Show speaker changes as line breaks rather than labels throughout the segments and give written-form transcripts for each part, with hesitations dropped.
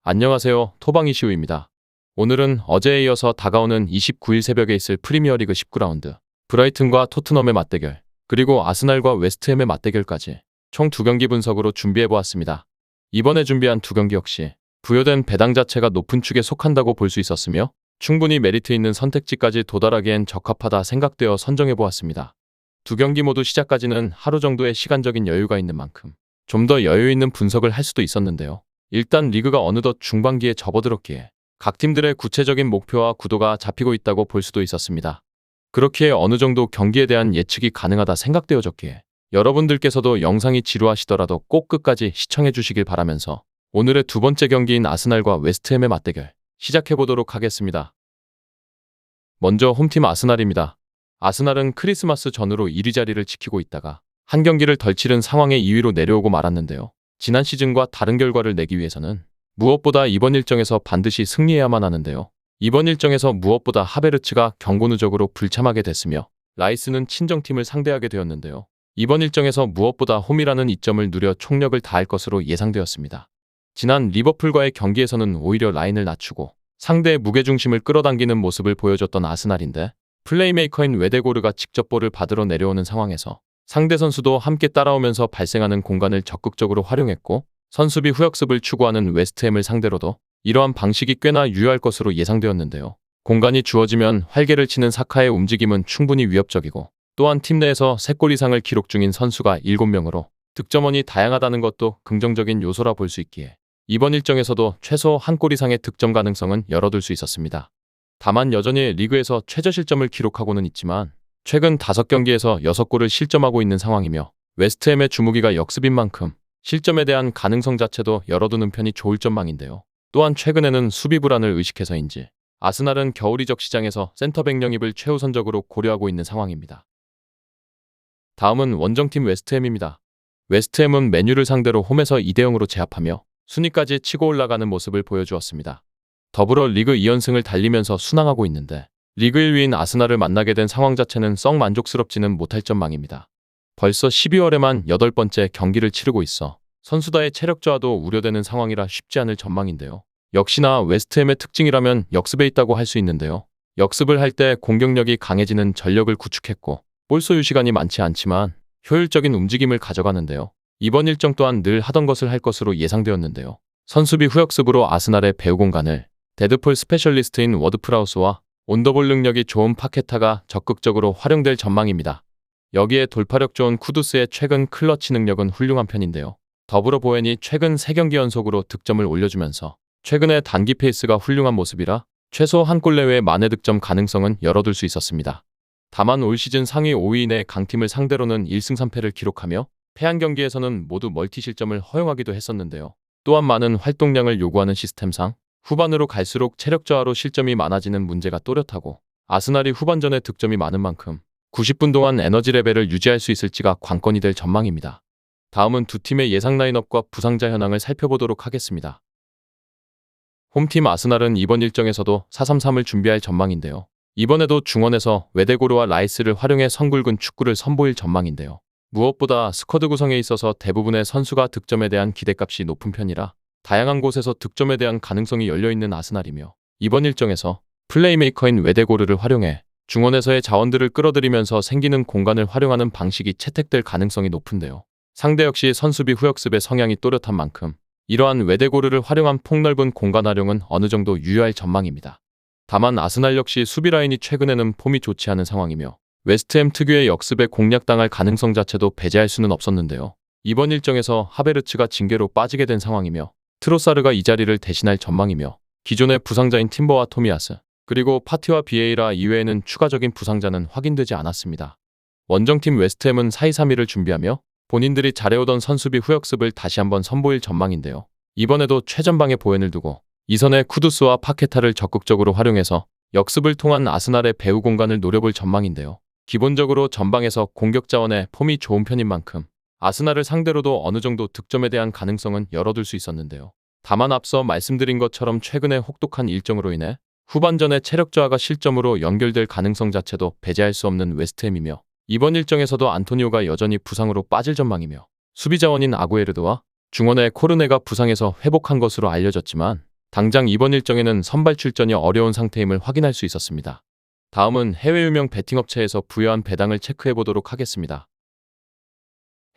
안녕하세요. 토방이시우입니다. 오늘은 어제에 이어서 다가오는 29일 새벽에 있을 프리미어리그 19라운드, 브라이튼과 토트넘의 맞대결, 그리고 아스날과 웨스트햄의 맞대결까지 총 2경기 분석으로 준비해보았습니다. 이번에 준비한 2경기 역시 부여된 배당 자체가 높은 축에 속한다고 볼 수 있었으며 충분히 메리트 있는 선택지까지 도달하기엔 적합하다 생각되어 선정해보았습니다. 2경기 모두 시작까지는 하루 정도의 시간적인 여유가 있는 만큼 좀 더 여유 있는 분석을 할 수도 있었는데요. 일단 리그가 어느덧 중반기에 접어들었기에 각 팀들의 구체적인 목표와 구도가 잡히고 있다고 볼 수도 있었습니다. 그렇기에 어느 정도 경기에 대한 예측이 가능하다 생각되어졌기에 여러분들께서도 영상이 지루하시더라도 꼭 끝까지 시청해 주시길 바라면서 오늘의 두 번째 경기인 아스날과 웨스트햄의 맞대결 시작해보도록 하겠습니다. 먼저 홈팀 아스날입니다. 아스날은 크리스마스 전후로 1위 자리를 지키고 있다가 한 경기를 덜 치른 상황에 2위로 내려오고 말았는데요. 지난 시즌과 다른 결과를 내기 위해서는 무엇보다 이번 일정에서 반드시 승리해야만 하는데요. 이번 일정에서 무엇보다 하베르츠가 경고 누적으로 불참하게 됐으며 라이스는 친정팀을 상대하게 되었는데요. 이번 일정에서 무엇보다 홈이라는 이점을 누려 총력을 다할 것으로 예상되었습니다. 지난 리버풀과의 경기에서는 오히려 라인을 낮추고 상대의 무게중심을 끌어당기는 모습을 보여줬던 아스날인데 플레이메이커인 웨데고르가 직접 볼을 받으러 내려오는 상황에서 상대 선수도 함께 따라오면서 발생하는 공간을 적극적으로 활용했고 선수비 후역습을 추구하는 웨스트햄을 상대로도 이러한 방식이 꽤나 유효할 것으로 예상되었는데요. 공간이 주어지면 활개를 치는 사카의 움직임은 충분히 위협적이고 또한 팀 내에서 3골 이상을 기록 중인 선수가 7명으로 득점원이 다양하다는 것도 긍정적인 요소라 볼 수 있기에 이번 일정에서도 최소 1골 이상의 득점 가능성은 열어둘 수 있었습니다. 다만 여전히 리그에서 최저 실점을 기록하고는 있지만 최근 5경기에서 6골을 실점하고 있는 상황이며 웨스트햄의 주무기가 역습인 만큼 실점에 대한 가능성 자체도 열어두는 편이 좋을 전망인데요. 또한 최근에는 수비 불안을 의식해서인지 아스날은 겨울 이적 시장에서 센터백 영입을 최우선적으로 고려하고 있는 상황입니다. 다음은 원정팀 웨스트햄입니다. 웨스트햄은 맨유를 상대로 홈에서 2대0으로 제압하며 순위까지 치고 올라가는 모습을 보여주었습니다. 더불어 리그 2연승을 달리면서 순항하고 있는데 리그 1위인 아스날을 만나게 된 상황 자체는 썩 만족스럽지는 못할 전망입니다. 벌써 12월에만 8번째 경기를 치르고 있어 선수단의 체력 저하도 우려되는 상황이라 쉽지 않을 전망인데요. 역시나 웨스트햄의 특징이라면 역습에 있다고 할 수 있는데요. 역습을 할 때 공격력이 강해지는 전력을 구축했고 볼 소유 시간이 많지 않지만 효율적인 움직임을 가져가는데요. 이번 일정 또한 늘 하던 것을 할 것으로 예상되었는데요. 선수비 후역습으로 아스날의 배후 공간을 데드폴 스페셜리스트인 워드프라우스와 온더볼 능력이 좋은 파케타가 적극적으로 활용될 전망입니다. 여기에 돌파력 좋은 쿠두스의 최근 클러치 능력은 훌륭한 편인데요. 더불어 보엔이 최근 3경기 연속으로 득점을 올려주면서 최근의 단기 페이스가 훌륭한 모습이라 최소 1골 내외의 만회 득점 가능성은 열어둘 수 있었습니다. 다만 올 시즌 상위 5위인의 강팀을 상대로는 1승 3패를 기록하며 패한 경기에서는 모두 멀티 실점을 허용하기도 했었는데요. 또한 많은 활동량을 요구하는 시스템상 후반으로 갈수록 체력 저하로 실점이 많아지는 문제가 또렷하고 아스날이 후반전에 득점이 많은 만큼 90분 동안 에너지 레벨을 유지할 수 있을지가 관건이 될 전망입니다. 다음은 두 팀의 예상 라인업과 부상자 현황을 살펴보도록 하겠습니다. 홈팀 아스날은 이번 일정에서도 4-3-3을 준비할 전망인데요. 이번에도 중원에서 웨데고르와 라이스를 활용해 성굵은 축구를 선보일 전망인데요. 무엇보다 스쿼드 구성에 있어서 대부분의 선수가 득점에 대한 기대값이 높은 편이라 다양한 곳에서 득점에 대한 가능성이 열려있는 아스날이며 이번 일정에서 플레이메이커인 웨데고르를 활용해 중원에서의 자원들을 끌어들이면서 생기는 공간을 활용하는 방식이 채택될 가능성이 높은데요. 상대 역시 선수비 후역습의 성향이 또렷한 만큼 이러한 웨데고르를 활용한 폭넓은 공간 활용은 어느 정도 유효할 전망입니다. 다만 아스날 역시 수비 라인이 최근에는 폼이 좋지 않은 상황이며 웨스트햄 특유의 역습에 공략당할 가능성 자체도 배제할 수는 없었는데요. 이번 일정에서 하베르츠가 징계로 빠지게 된 상황이며 트로사르가 이 자리를 대신할 전망이며 기존의 부상자인 팀버와 토미야스 그리고 파티와 비에이라 이외에는 추가적인 부상자는 확인되지 않았습니다. 원정팀 웨스트햄은 4-2-3-1을 준비하며 본인들이 잘해오던 선수비 후역습을 다시 한번 선보일 전망인데요. 이번에도 최전방에 보엔을 두고 이선의 쿠두스와 파케타를 적극적으로 활용해서 역습을 통한 아스날의 배후 공간을 노려볼 전망인데요. 기본적으로 전방에서 공격 자원의 폼이 좋은 편인 만큼 아스날을 상대로도 어느 정도 득점에 대한 가능성은 열어둘 수 있었는데요. 다만 앞서 말씀드린 것처럼 최근의 혹독한 일정으로 인해 후반전의 체력 저하가 실점으로 연결될 가능성 자체도 배제할 수 없는 웨스트햄이며 이번 일정에서도 안토니오가 여전히 부상으로 빠질 전망이며 수비 자원인 아구에르드와 중원의 코르네가 부상에서 회복한 것으로 알려졌지만 당장 이번 일정에는 선발 출전이 어려운 상태임을 확인할 수 있었습니다. 다음은 해외 유명 베팅업체에서 부여한 배당을 체크해 보도록 하겠습니다.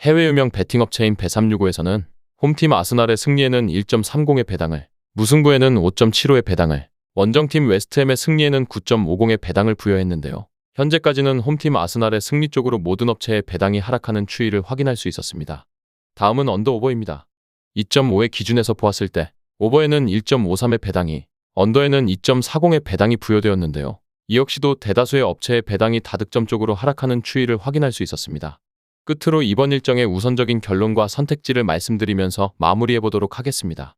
해외 유명 베팅업체인 bet365에서는 홈팀 아스날의 승리에는 1.30의 배당을, 무승부에는 5.75의 배당을, 원정팀 웨스트햄의 승리에는 9.50의 배당을 부여했는데요. 현재까지는 홈팀 아스날의 승리 쪽으로 모든 업체의 배당이 하락하는 추이를 확인할 수 있었습니다. 다음은 언더오버입니다. 2.5의 기준에서 보았을 때 오버에는 1.53의 배당이, 언더에는 2.40의 배당이 부여되었는데요. 이 역시도 대다수의 업체의 배당이 다득점 쪽으로 하락하는 추이를 확인할 수 있었습니다. 끝으로 이번 일정의 우선적인 결론과 선택지를 말씀드리면서 마무리해보도록 하겠습니다.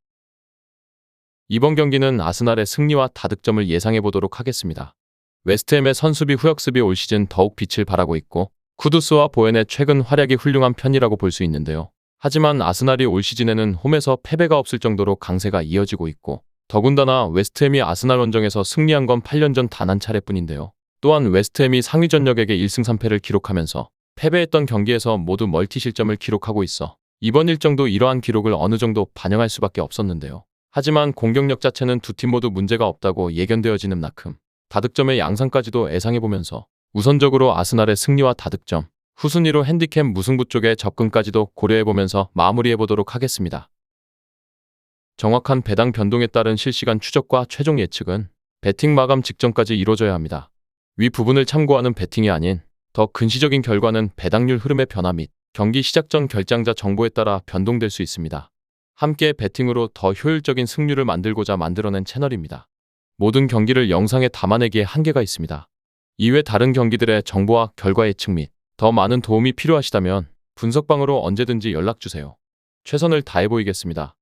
이번 경기는 아스날의 승리와 다득점을 예상해보도록 하겠습니다. 웨스트햄의 선수비 후역습이 올 시즌 더욱 빛을 발하고 있고 쿠두스와 보엔의 최근 활약이 훌륭한 편이라고 볼 수 있는데요. 하지만 아스날이 올 시즌에는 홈에서 패배가 없을 정도로 강세가 이어지고 있고 더군다나 웨스트햄이 아스날 원정에서 승리한 건 8년 전 단 한 차례뿐인데요. 또한 웨스트햄이 상위 전역에게 1승 3패를 기록하면서 패배했던 경기에서 모두 멀티 실점을 기록하고 있어 이번 일정도 이러한 기록을 어느 정도 반영할 수밖에 없었는데요. 하지만 공격력 자체는 두 팀 모두 문제가 없다고 예견되어지는 만큼 다득점의 양상까지도 예상해보면서 우선적으로 아스날의 승리와 다득점, 후순위로 핸디캡 무승부 쪽의 접근까지도 고려해보면서 마무리해보도록 하겠습니다. 정확한 배당 변동에 따른 실시간 추적과 최종 예측은 배팅 마감 직전까지 이루어져야 합니다. 위 부분을 참고하는 배팅이 아닌 더 근시적인 결과는 배당률 흐름의 변화 및 경기 시작 전 결장자 정보에 따라 변동될 수 있습니다. 함께 배팅으로 더 효율적인 승률을 만들고자 만들어낸 채널입니다. 모든 경기를 영상에 담아내기에 한계가 있습니다. 이외 다른 경기들의 정보와 결과 예측 및 더 많은 도움이 필요하시다면 분석방으로 언제든지 연락주세요. 최선을 다해 보이겠습니다.